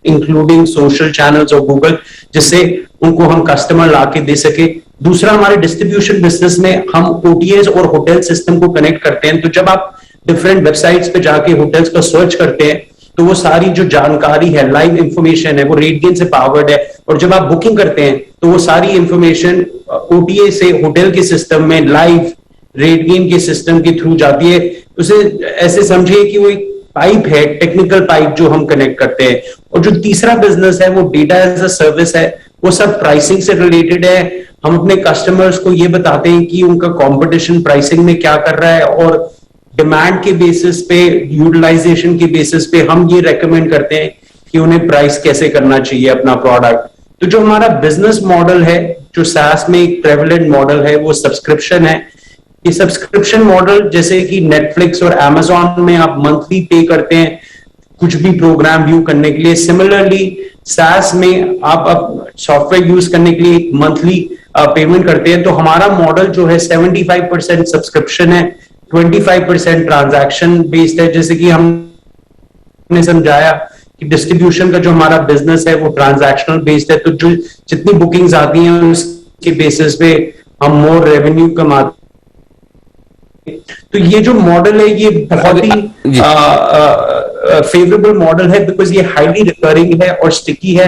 इंक्लूडिंग सोशल चैनल्स और गूगल, जिससे उनको हम कस्टमर लाके दे सके। दूसरा, हमारे डिस्ट्रीब्यूशन बिजनेस में हम ओटीएस और होटल सिस्टम को कनेक्ट करते हैं। तो जब आप डिफरेंट वेबसाइट्स पे जाके होटल्स का सर्च करते हैं तो वो सारी जो जानकारी है, लाइव इंफॉर्मेशन है, वो रेडियन से पावर्ड है। और जब आप बुकिंग करते हैं तो वो सारी इंफॉर्मेशन ओटीए से होटल के सिस्टम में लाइव रेडियन के सिस्टम के थ्रू जाती है। उसे ऐसे समझिए कि वो एक पाइप है, टेक्निकल पाइप जो हम कनेक्ट करते हैं। और जो तीसरा बिजनेस है वो डेटा एज अ सर्विस है, वो सब प्राइसिंग से रिलेटेड है। हम अपने कस्टमर्स को ये बताते हैं कि उनका कंपटीशन प्राइसिंग में क्या कर रहा है, और डिमांड के बेसिस पे, यूटिलाइजेशन के बेसिस पे हम ये रेकमेंड करते हैं कि उन्हें प्राइस कैसे करना चाहिए अपना प्रोडक्ट। तो जो हमारा बिजनेस मॉडल है, जो SaaS में एक प्रेवलेंट मॉडल है, वो सब्सक्रिप्शन है। ये सब्सक्रिप्शन मॉडल जैसे कि नेटफ्लिक्स और Amazon में आप मंथली पे करते हैं कुछ भी प्रोग्राम व्यू करने के लिए, सिमिलरली SaaS में आप सॉफ्टवेयर यूज करने के लिए मंथली पेमेंट करते हैं। तो हमारा मॉडल जो है 75% सब्सक्रिप्शन है, 25% ट्रांजैक्शन बेस्ड है। जैसे कि हमने समझाया कि डिस्ट्रीब्यूशन का जो हमारा बिजनेस है वो ट्रांजैक्शनल बेस्ड है। तो जो जितनी बुकिंग्स आती हैं उसके बेसिस पे हम मोर रेवेन्यू कमाते। तो ये जो मॉडल है ये बहुत ही फेवरेबल मॉडल है, बिकॉज ये हाईली रिकरिंग है और स्टिकी है।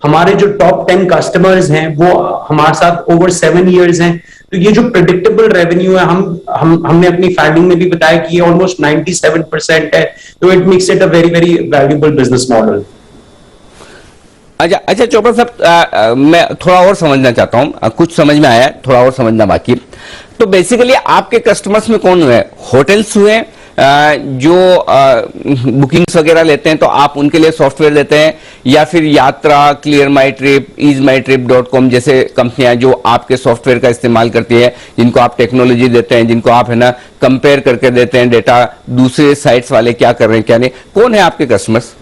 हमारे जो टॉप 10 कस्टमर्स हैं वो हमारे साथ ओवर 7 इयर्स हैं। तो ये जो प्रेडिक्टेबल रेवेन्यू है, हमने अपनी फाइलिंग में भी बताया कि ये ऑलमोस्ट 97% है। तो it makes it a very very valuable business model. अच्छा चोपड़ा साहब, मैं थोड़ा और समझना चाहता हूं, कुछ समझ में आया, थोड़ा और समझना बाकी। तो बेसिकली आपके कस्टमर्स में कौन हुए? होटल्स हुए जो बुकिंग्स वगैरह लेते हैं तो आप उनके लिए सॉफ्टवेयर देते हैं, या फिर यात्रा, क्लियर माई ट्रिप, easemytrip.com जैसे कंपनियां जो आपके सॉफ्टवेयर का इस्तेमाल करती है, जिनको आप टेक्नोलॉजी देते हैं, जिनको आप है ना कंपेयर करके देते हैं डेटा दूसरे साइट्स वाले क्या कर रहे हैं क्या नहीं, कौन है आपके कस्टमर्स?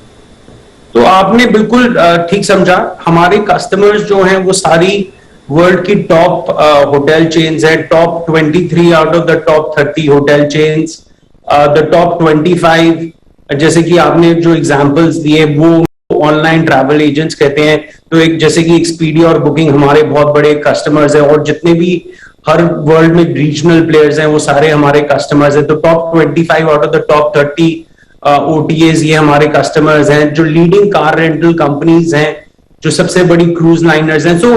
तो आपने बिल्कुल ठीक समझा। हमारे कस्टमर्स जो हैं वो सारी वर्ल्ड की टॉप होटल चेन्स है, top 23 out of the top 30 hotel chains, the top 25 जैसे कि आपने जो एग्जांपल्स दिए वो ऑनलाइन ट्रैवल एजेंट्स कहते हैं। तो एक जैसे कि एक्सपीडिया और बुकिंग हमारे बहुत बड़े कस्टमर्स हैं, और जितने भी हर वर्ल्ड में रीजनल प्लेयर्स हैं वो सारे हमारे कस्टमर्स हैं। तो top 25 out of the top 30 OTAs ये हमारे कस्टमर्स हैं। जो लीडिंग कार रेंटल कंपनीज हैं, जो सबसे बड़ी क्रूज लाइनर्स हैं। सो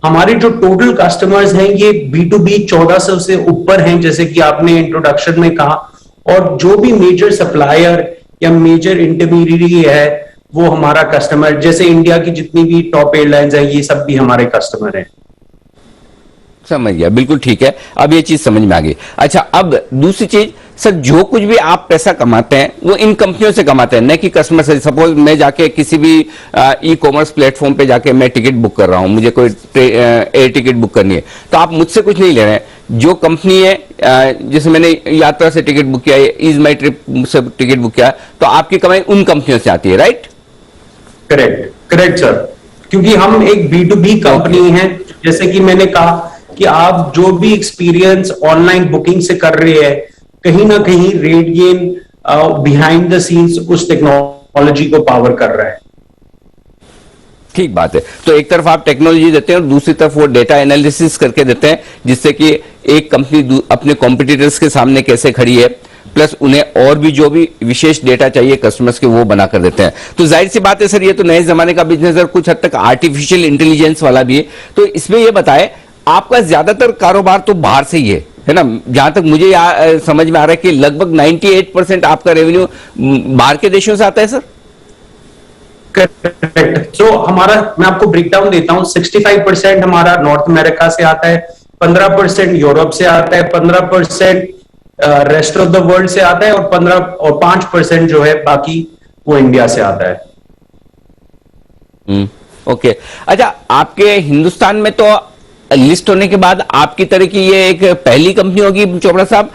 हमारे जो टोटल कस्टमर्स हैं ये B2B 1400 से ऊपर हैं, जैसे कि आपने इंट्रोडक्शन में कहा। और जो भी मेजर सप्लायर या मेजर इंटरमीडिएरी है वो हमारा कस्टमर, जैसे इंडिया की जितनी भी टॉप एयरलाइंस है ये सब भी हमारे कस्टमर हैं। समझ गया, बिल्कुल ठीक है, अब ये चीज समझ में आ गई। अच्छा, अब दूसरी चीज सर, जो कुछ भी आप पैसा कमाते हैं वो इन कंपनियों से कमाते हैं, न कि कस्टमर से। सपोज मैं जाके किसी भी ई कॉमर्स प्लेटफॉर्म पे जाके मैं टिकट बुक कर रहा हूं, मुझे कोई एयर टिकट बुक करनी है, तो आप मुझसे कुछ नहीं ले रहे हैं। जो कंपनी है, जैसे मैंने यात्रा से टिकट बुक किया, easemytrip से टिकट बुक किया, तो आपकी कमाई उन कंपनियों से आती है, राइट? करेक्ट सर, क्योंकि हम एक B2B कंपनी है। जैसे कि मैंने कहा कि आप जो भी एक्सपीरियंस ऑनलाइन बुकिंग से कर रहे हैं, कहीं ना कहीं रेडियन बिहाइंड द सीन्स उस टेक्नोलॉजी को पावर कर रहा है। ठीक बात है। तो एक तरफ आप टेक्नोलॉजी देते हैं और दूसरी तरफ वो डेटा एनालिसिस करके देते हैं, जिससे कि एक कंपनी अपने कॉम्पिटिटर्स के सामने कैसे खड़ी है, प्लस उन्हें और भी जो भी विशेष डेटा चाहिए कस्टमर्स के वो बना कर देते हैं। तो जाहिर सी बात है सर, ये तो नए जमाने का बिजनेस है, कुछ हद तक आर्टिफिशियल इंटेलिजेंस वाला भी है। तो इसमें ये बताए, आपका ज्यादातर कारोबार तो बाहर से ही है ना? जहां तक मुझे समझ में आ रहा है कि लगभग 98% आपका रेवेन्यू बाहर के देशों से आता है सर। करेक्ट। तो हमारा, मैं आपको ब्रेकडाउन देता हूं, 65% हमारा नॉर्थ अमेरिका से आता है, 15% यूरोप से आता है, 15% रेस्ट ऑफ द वर्ल्ड से आता है, और 5% जो है बाकी वो इंडिया से आता है। ओके। अच्छा, आपके हिंदुस्तान में तो लिस्ट होने के बाद आपकी तरह की ये एक पहली कंपनी होगी चोपड़ा साहब?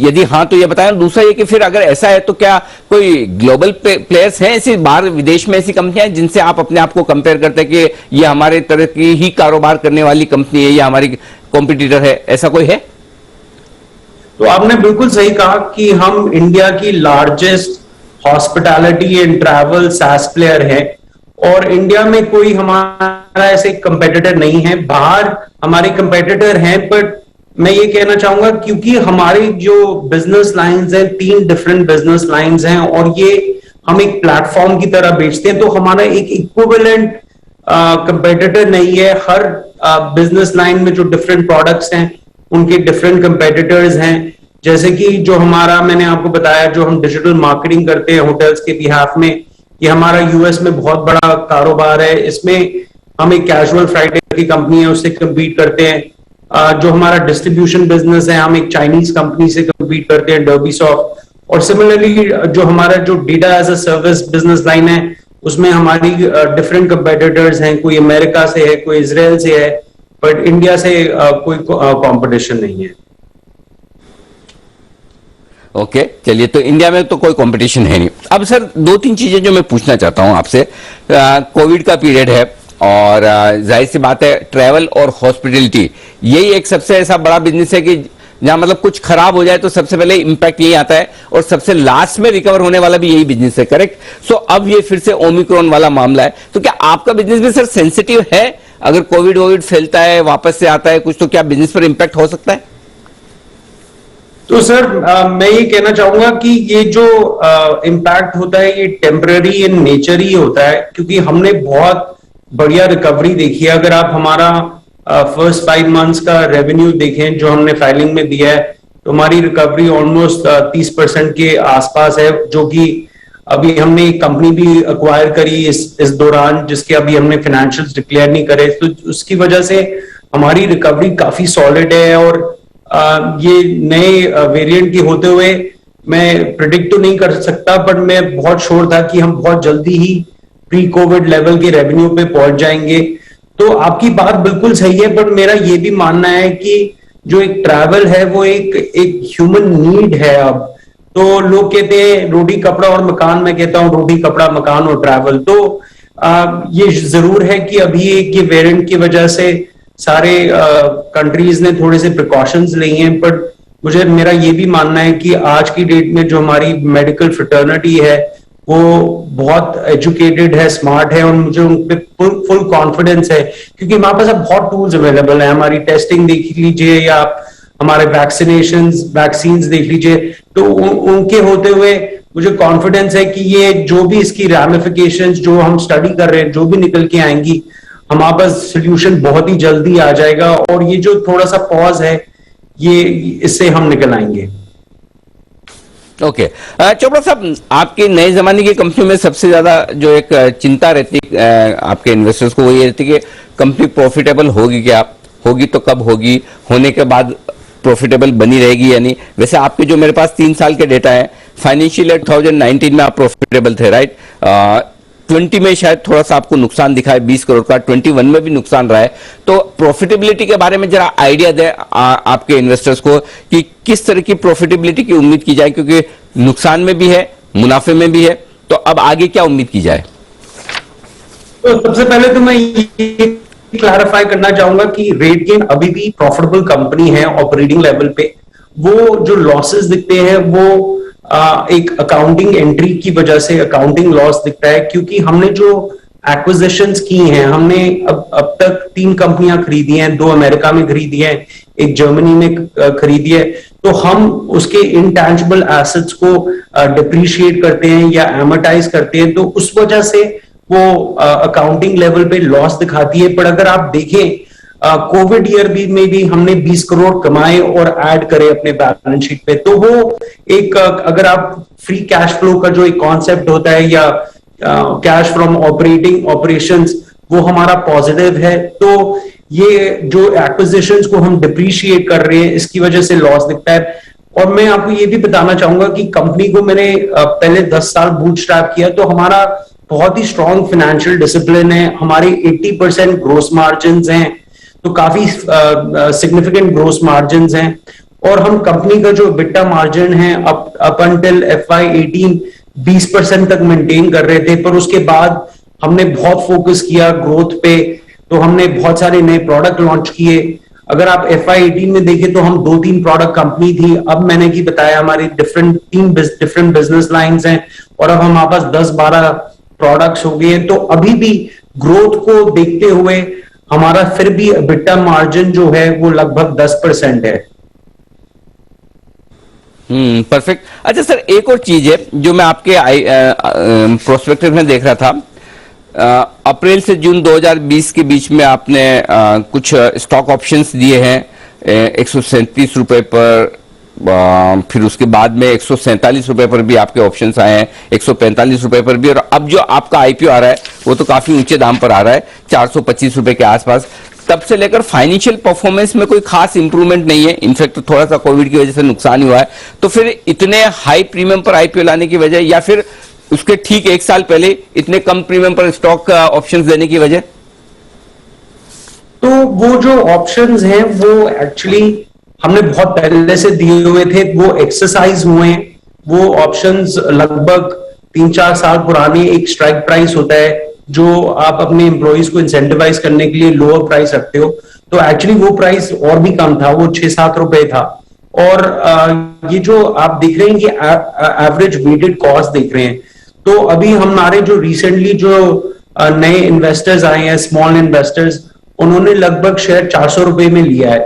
यदि हाँ तो ये बताएं। दूसरा ये कि फिर अगर ऐसा है तो क्या कोई ग्लोबल प्लेयर्स हैं ऐसी, बाहर विदेश में ऐसी कंपनियां जिनसे आप अपने आप को कंपेयर करते हैं कि ये हमारे तरह की ही कारोबार करने वाली कंपनी है या हमारी कॉम्पिटिटर है, ऐसा कोई है? तो आपने बिल्कुल सही कहा कि हम इंडिया की largest hospitality and travel SaaS player है, और इंडिया में कोई हमारा ऐसे कंपेटिटर नहीं है, बाहर हमारे कंपेटिटर हैं, बट मैं ये कहना चाहूंगा क्योंकि हमारी जो बिजनेस लाइंस हैं, 3 डिफरेंट बिजनेस लाइंस हैं और ये हम एक प्लेटफॉर्म की तरह बेचते हैं, तो हमारा एक इक्विवेलेंट कंपेटिटर नहीं है। हर बिजनेस लाइन में जो डिफरेंट प्रोडक्ट्स हैं उनके डिफरेंट कंपेटिटर्स हैं। जैसे कि जो हमारा, मैंने आपको बताया, जो हम डिजिटल मार्केटिंग करते हैं होटल्स के बिहाफ में, ये हमारा यूएस में बहुत बड़ा कारोबार है। इसमें हम एक कैजुअल फ्राइडे की कंपनी है, उससे कम्पीट करते हैं। जो हमारा डिस्ट्रीब्यूशन बिजनेस है, हम एक चाइनीज कंपनी से कम्पीट करते हैं, डर्बीसॉफ्ट। और सिमिलरली जो हमारा जो data as a service business line है, उसमें हमारी डिफरेंट कंपेटिटर्स हैं, कोई अमेरिका से है, कोई इजराइल से है, बट इंडिया से कोई कंपटीशन नहीं है। ओके, चलिए, तो इंडिया में तो कोई कंपटीशन है नहीं। अब सर 2-3 चीजें जो मैं पूछना चाहता हूं आपसे। कोविड का पीरियड है और जाहिर सी बात है ट्रैवल और हॉस्पिटलिटी यही एक सबसे ऐसा बड़ा बिजनेस है कि जहां मतलब कुछ खराब हो जाए तो सबसे पहले इंपैक्ट यही आता है और सबसे लास्ट में रिकवर होने वाला भी यही बिजनेस है, करेक्ट? सो अब ये फिर से ओमिक्रॉन वाला मामला है, तो क्या आपका बिजनेस भी सर सेंसिटिव है? अगर कोविड फैलता है, वापस से आता है कुछ, तो क्या बिजनेस पर इंपैक्ट हो सकता है? तो सर मैं ये कहना चाहूंगा कि ये जो इम्पैक्ट होता है ये टेम्पररी इन नेचर ही होता है, क्योंकि हमने बहुत बढ़िया रिकवरी देखी है। अगर आप हमारा फर्स्ट 5 मंथ्स का रेवेन्यू देखें जो हमने फाइलिंग में दिया है, तो हमारी रिकवरी ऑलमोस्ट 30% के आसपास है, जो कि अभी हमने एक कंपनी भी अक्वायर करी इस दौरान, जिसके अभी हमने फाइनेंशियल्स डिक्लेयर नहीं करे, तो उसकी वजह से हमारी रिकवरी काफी सॉलिड है। और ये नए वेरिएंट के होते हुए मैं प्रिडिक्ट तो नहीं कर सकता, बट मैं बहुत श्योर था कि हम बहुत जल्दी ही प्री कोविड लेवल के रेवेन्यू पे पहुंच जाएंगे। तो आपकी बात बिल्कुल सही है, बट मेरा ये भी मानना है कि जो एक ट्रैवल है वो एक ह्यूमन नीड है अब। तो लोग कहते हैं रोटी कपड़ा और मकान, मैं कहता हूँ रोटी कपड़ा मकान और ट्रैवल। तो ये जरूर है कि अभी एक ये वेरिएंट की वजह से सारे कंट्रीज ने थोड़े से प्रिकॉशंस ली हैं, बट मेरा ये भी मानना है कि आज की डेट में जो हमारी मेडिकल फ्रेटर्निटी है वो बहुत एजुकेटेड है, स्मार्ट है, और मुझे उन पे फुल कॉन्फिडेंस है, क्योंकि हमारे पास अब बहुत टूल्स अवेलेबल है। हमारी टेस्टिंग देख लीजिए या आप हमारे वैक्सीन्स देख लीजिए, तो उनके होते हुए मुझे कॉन्फिडेंस है कि ये जो भी इसकी रैमिफिकेशंस जो हम स्टडी कर रहे हैं, जो भी निकल के आएंगी, हमारे पास सोल्यूशन बहुत ही जल्दी आ जाएगा। और ये जो थोड़ा सा पॉज है, ये इससे हम निकल आएंगे। ओके, चोपड़ा साहब, आपके नए जमाने की कंपनी में सबसे ज्यादा जो एक चिंता रहती है आपके इन्वेस्टर्स को, वो ये रहती है कि कंपनी प्रॉफिटेबल होगी क्या, होगी तो कब होगी, होने के बाद प्रॉफिटेबल बनी रहेगी या नहीं। वैसे आपके जो मेरे पास 3 साल के डेटा है, फाइनेंशियल ईयर 2019 में आप प्रॉफिटेबल थे, राइट? 20 में शायद थोड़ा सा आपको नुकसान दिखा है 20 करोड़ का, 21 में भी नुकसान रहा है। तो प्रॉफिटेबिलिटी के बारे में जरा आइडिया दे आपके इन्वेस्टर्स को कि किस तरह की प्रॉफिटेबिलिटी की उम्मीद की जाए, क्योंकि नुकसान में भी है, मुनाफे में भी है, तो अब आगे क्या उम्मीद की जाए? तो सबसे पहले तो मैं ये क्लैरिफाई करना चाहूंगा कि रेटगेन अभी भी प्रॉफिटेबल कंपनी है ऑपरेटिंग लेवल पे। वो जो लॉसेस दिखते हैं वो एक अकाउंटिंग एंट्री की वजह से अकाउंटिंग लॉस दिखता है, क्योंकि हमने जो एक्विजिशंस की हैं, हमने अब तक 3 कंपनियां खरीदी हैं, 2 अमेरिका में खरीदी हैं, एक जर्मनी में खरीदी है। तो हम उसके इनटैंजिबल एसेट्स को डिप्रिशिएट करते हैं या एमोर्टाइज करते हैं, तो उस वजह से वो अकाउंटिंग लेवल पे लॉस दिखाती है। पर अगर आप देखें कोविड ईयर में भी हमने 20 करोड़ कमाए और ऐड करे अपने बैलेंस शीट पे, तो वो एक अगर आप फ्री कैश फ्लो का जो एक कॉन्सेप्ट होता है या कैश फ्रॉम ऑपरेटिंग ऑपरेशंस, वो हमारा पॉजिटिव है। तो ये जो एक्विजिशंस को हम डिप्रिशिएट कर रहे हैं, इसकी वजह से लॉस दिखता है। और मैं आपको ये भी बताना चाहूंगा कि कंपनी को मैंने पहले 10 साल बूटस्ट्रैप किया, तो हमारा बहुत ही स्ट्रॉन्ग फाइनेंशियल डिसिप्लिन है। हमारी 80% ग्रोस मार्जिन हैं, तो काफी सिग्निफिकेंट ग्रोस मार्जिन हैं। और हम कंपनी का जो बिट्टा मार्जिन है अप अंटिल FY18 20% तक मेंटेन कर रहे थे, पर उसके बाद हमने बहुत फोकस किया ग्रोथ पे, तो हमने बहुत सारे नए प्रोडक्ट लॉन्च किए। अगर आप FY18 में देखें तो हम 2-3 प्रोडक्ट कंपनी थी, अब मैंने की बताया हमारी डिफरेंट बिजनेस लाइंस हैं, और अब हमारे पास 10-12 प्रोडक्ट्स हो गए हैं। तो अभी भी ग्रोथ को देखते हुए हमारा फिर भी EBITDA मार्जिन जो है वो लगभग 10% है। परफेक्ट। अच्छा सर, एक और चीज है जो मैं आपके प्रोस्पेक्टस में देख रहा था, अप्रैल से जून 2020 के बीच में आपने कुछ स्टॉक ऑप्शंस दिए हैं 137 रुपए पर, फिर उसके बाद में 147 रुपए पर भी आपके ऑप्शंस आए हैं, 145 रुपए पर भी, और अब जो आपका आईपीओ आ रहा है वो तो काफी ऊंचे दाम पर आ रहा है 425 रुपए के आसपास। तब से लेकर फाइनेंशियल परफॉर्मेंस में कोई खास इंप्रूवमेंट नहीं है, इनफैक्ट थोड़ा सा कोविड की वजह से नुकसान हुआ है। तो फिर इतने हाई प्रीमियम पर आईपीओ लाने की वजह, या फिर उसके ठीक एक साल पहले इतने कम प्रीमियम पर स्टॉक ऑप्शंस देने की वजह? तो वो जो ऑप्शंस हैं वो एक्चुअली हमने बहुत पहले से दिए हुए थे, वो एक्सरसाइज हुए हैं। वो ऑप्शंस लगभग 3-4 साल पुराने, एक स्ट्राइक प्राइस होता है जो आप अपने एम्प्लॉइज को इंसेंटिवाइज करने के लिए लोअर प्राइस रखते हो, तो एक्चुअली वो प्राइस और भी कम था, वो 6-7 रुपए था। और ये जो आप देख रहे हैं कि एवरेज वेटेड कॉस्ट देख रहे हैं, तो अभी हमारे जो रिसेंटली जो नए इन्वेस्टर्स आए हैं, स्मॉल इन्वेस्टर्स, उन्होंने लगभग शेयर 400 रुपए में लिया है,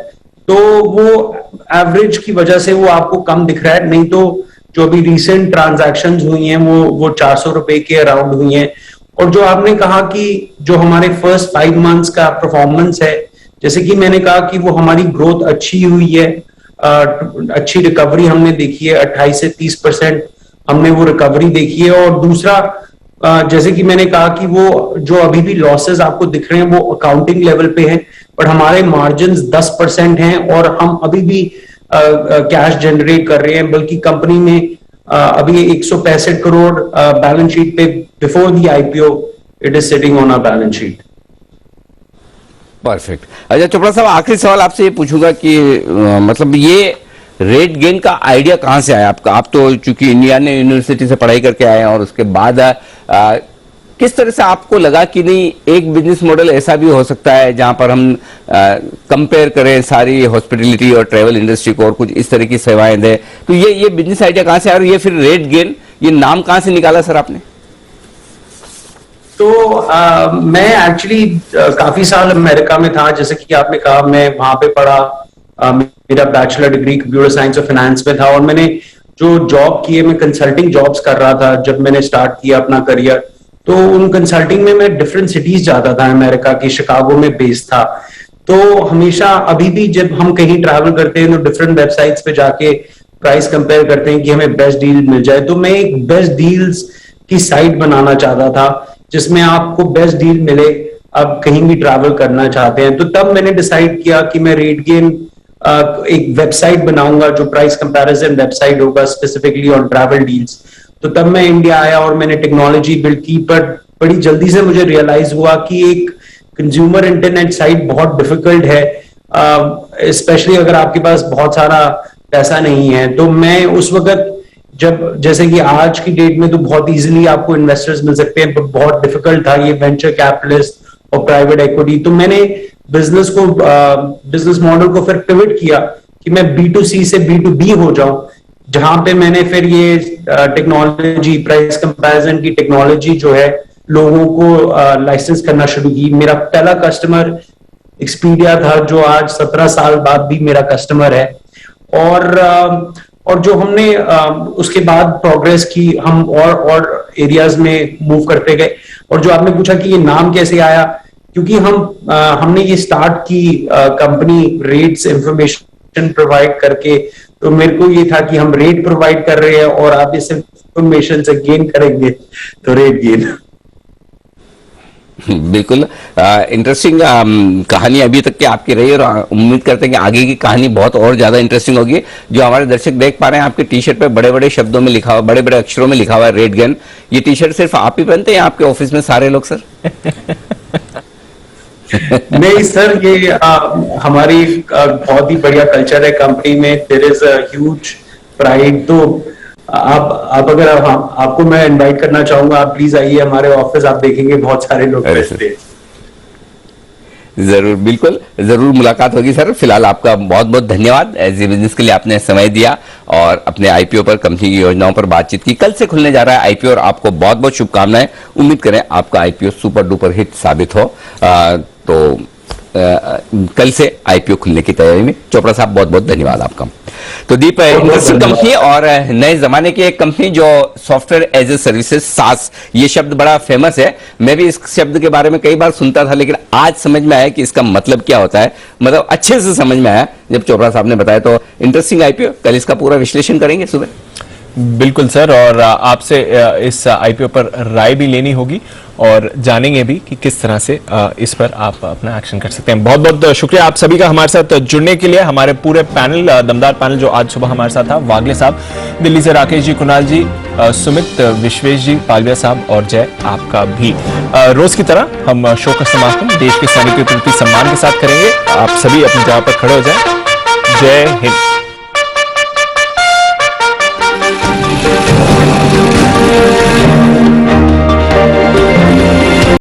तो वो एवरेज की वजह से वो आपको कम दिख रहा है, नहीं तो जो अभी रिसेंट ट्रांजैक्शंस हुई हैं वो 400 रुपए के अराउंड हुई हैं। और जो आपने कहा कि जो हमारे फर्स्ट 5 मंथ्स का परफॉर्मेंस है, जैसे कि मैंने कहा कि वो हमारी ग्रोथ अच्छी हुई है, अच्छी रिकवरी हमने देखी है, 28 से 30% हमने वो रिकवरी देखी है। और दूसरा, जैसे कि मैंने कहा कि वो जो अभी भी लॉसेस आपको दिख रहे हैं वो अकाउंटिंग लेवल पे हैं, बट हमारे मार्जिन 10% हैं और हम अभी भी कैश जनरेट कर रहे हैं, बल्कि कंपनी में अभी 165 करोड़ बैलेंस शीट पे before the IPO it is sitting on a balance sheet. Perfect. अच्छा चोपड़ा साहब, आखिरी सवाल आपसे ये पूछूंगा कि मतलब ये रेट गेन का आइडिया कहां से आया आपका? आप तो चूंकि इंडिया यूनिवर्सिटी से पढ़ाई करके आए हैं, और उसके बाद किस तरह से आपको लगा कि नहीं एक बिजनेस मॉडल ऐसा भी हो सकता है जहां पर हम कंपेयर करें सारी हॉस्पिटलिटी और ट्रैवल इंडस्ट्री को और कुछ इस तरह की सेवाएं दें? तो ये बिजनेस आइडिया कहां से आया, और ये फिर रेट गेन ये नाम कहां से निकाला सर आपने? तो मैं एक्चुअली काफी साल अमेरिका में था, जैसे कि आपने कहा मैं वहां पे पढ़ा, मेरा बैचलर डिग्री कंप्यूटर साइंस और फाइनेंस में था, और मैंने जो जॉब किए, मैं कंसल्टिंग जॉब्स कर रहा था जब मैंने स्टार्ट किया अपना करियर। तो उन कंसल्टिंग में मैं डिफरेंट सिटीज जाता था, अमेरिका की शिकागो में बेस्ड था। तो हमेशा अभी भी जब हम कहीं ट्रैवल करते हैं तो डिफरेंट वेबसाइट्स पे जाके प्राइस कंपेयर करते हैं कि हमें बेस्ट डील मिल जाए। तो मैं एक बेस्ट डील्स की साइट बनाना चाहता था जिसमें आपको बेस्ट डील मिले, आप कहीं भी ट्रैवल करना चाहते हैं। तो तब मैंने डिसाइड किया कि मैं रेट गेन एक वेबसाइट बनाऊंगा जो प्राइस कंपैरिजन वेबसाइट होगा स्पेसिफिकली ऑन ट्रैवल डील्स। तो तब मैं इंडिया आया और मैंने टेक्नोलॉजी बिल्ड की, पर बड़ी जल्दी से मुझे रियलाइज हुआ कि एक कंज्यूमर इंटरनेट साइट बहुत डिफिकल्ट है, स्पेशली अगर आपके पास बहुत सारा पैसा नहीं है। तो मैं उस वक्त, जब जैसे कि आज की डेट में तो बहुत इजीली आपको इन्वेस्टर्स मिल सकते हैं, पर बहुत डिफिकल्ट था ये वेंचर कैपिटलिस्ट और प्राइवेट इक्विटी। तो मैंने बिजनेस मॉडल को फिर पिवट किया कि मैं B2C से B2B हो जाऊं, जहां पे मैंने फिर ये टेक्नोलॉजी, प्राइस कंपैरिजन की टेक्नोलॉजी जो है लोगों को लाइसेंस करना शुरू की। मेरा पहला कस्टमर एक्सपीडिया था, जो आज 17 साल बाद भी मेरा कस्टमर है। और जो हमने उसके बाद प्रोग्रेस की, हम और एरियाज में मूव करते गए। और जो आपने पूछा कि ये नाम कैसे आया, क्योंकि हमने ये स्टार्ट की कंपनी रेट्स इंफॉर्मेशन प्रोवाइड करके, तो मेरे को ये था कि हम रेट प्रोवाइड कर रहे हैं और आप इस इंफॉर्मेशन से गेन करेंगे, तो रेट गेन। बिल्कुल इंटरेस्टिंग कहानी अभी तक की आपकी रही, और उम्मीद करते हैं कि आगे की कहानी बहुत और ज्यादा इंटरेस्टिंग होगी। जो हमारे दर्शक देख पा रहे हैं, आपके टी शर्ट पे बड़े बड़े शब्दों में लिखा हुआ, बड़े बड़े अक्षरों में लिखा हुआ है रेट गेन। ये टी शर्ट सिर्फ आप ही पहनते हैं या आपके ऑफिस में सारे लोग सर? नहीं सर, ये हमारी बहुत ही बढ़िया कल्चर है कंपनी में, there is a huge pride. तो आप अगर आपको मैं इनवाइट करना चाहूंगा, आप प्लीज आइए हमारे ऑफिस, आप देखेंगे बहुत सारे लोग रहते हैं। जरूर, बिल्कुल जरूर मुलाकात होगी सर। फिलहाल आपका बहुत बहुत धन्यवाद एज ए बिजनेस के लिए, आपने समय दिया और अपने आईपीओ पर, कंपनी की योजनाओं पर बातचीत की। कल से खुलने जा रहा है आईपीओ और आपको बहुत बहुत शुभकामनाएं। उम्मीद करें आपका आईपीओ सुपर डुपर हिट साबित हो। तो कल से आईपीओ खुलने की तैयारी में। चोपड़ा साहब बहुत बहुत धन्यवाद आपका। तो दीप, इंटरेस्टिंग कंपनी और नए जमाने की एक कंपनी जो सॉफ्टवेयर एज ए सर्विसेज, सास, ये शब्द बड़ा फेमस है। मैं भी इस शब्द के बारे में कई बार सुनता था, लेकिन आज समझ में आया कि इसका मतलब क्या होता है। मतलब अच्छे से समझ में आया जब चोपड़ा साहब ने बताया। तो इंटरेस्टिंग आईपीओ, कल इसका पूरा विश्लेषण करेंगे सुबह। बिल्कुल सर, और आपसे इस आईपीओ पर राय भी लेनी होगी और जानेंगे भी कि किस तरह से इस पर आप अपना एक्शन कर सकते हैं। बहुत बहुत शुक्रिया आप सभी का हमारे साथ जुड़ने के लिए। हमारे पूरे पैनल, दमदार पैनल जो आज सुबह हमारे साथ था, वागले साहब, दिल्ली से राकेश जी, कुणाल जी, सुमित, विश्वेश जी, पालविया साहब और जय, आपका भी। रोज की तरह हम शो का समापन देश के सैनिकों के प्रति सम्मान के साथ करेंगे। आप सभी अपनी जगह पर खड़े हो जाएं। जय हिंद।